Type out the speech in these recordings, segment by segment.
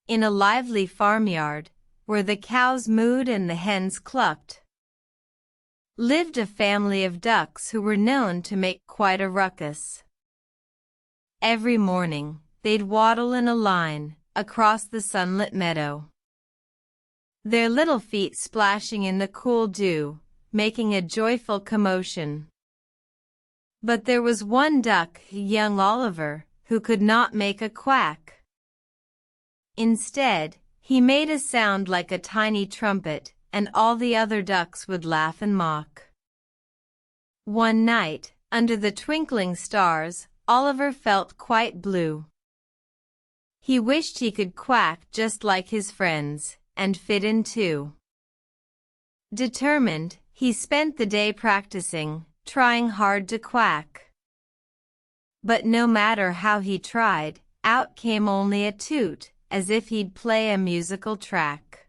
In a lively farmyard, where the cows mooed and the hens clucked, lived a family of ducks who were known to make quite a ruckus. Every morning, they'd waddle in a line across the sunlit meadow, their little feet splashing in the cool dew, making a joyful commotion. But there was one duck, young Oliver, who could not make a quack. Instead, he made a sound like a tiny trumpet, and all the other ducks would laugh and mock. One night, under the twinkling stars, Oliver felt quite blue. He wished he could quack just like his friends, and fit in too. Determined, he spent the day practicing, trying hard to quack. But no matter how he tried, out came only a toot, as if he'd play a musical track.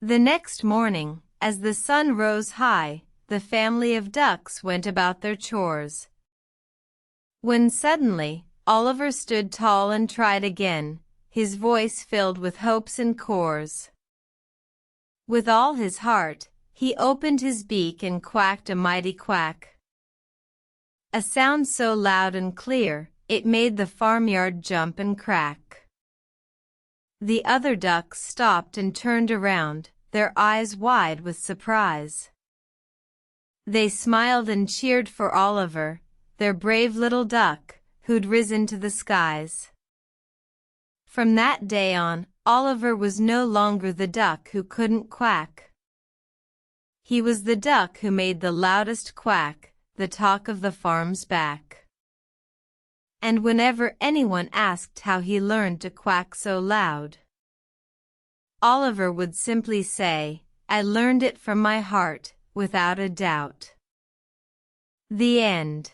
The next morning, as the sun rose high, the family of ducks went about their chores. When suddenly, Oliver stood tall and tried again, his voice filled with hopes and chores. With all his heart, he opened his beak and quacked a mighty quack. A sound so loud and clear, it made the farmyard jump and crack. The other ducks stopped and turned around, their eyes wide with surprise. They smiled and cheered for Oliver, their brave little duck, who'd risen to the skies. From that day on, Oliver was no longer the duck who couldn't quack. He was the duck who made the loudest quack, the talk of the farm's back. And whenever anyone asked how he learned to quack so loud, Oliver would simply say, "I learned it from my heart, without a doubt." The end.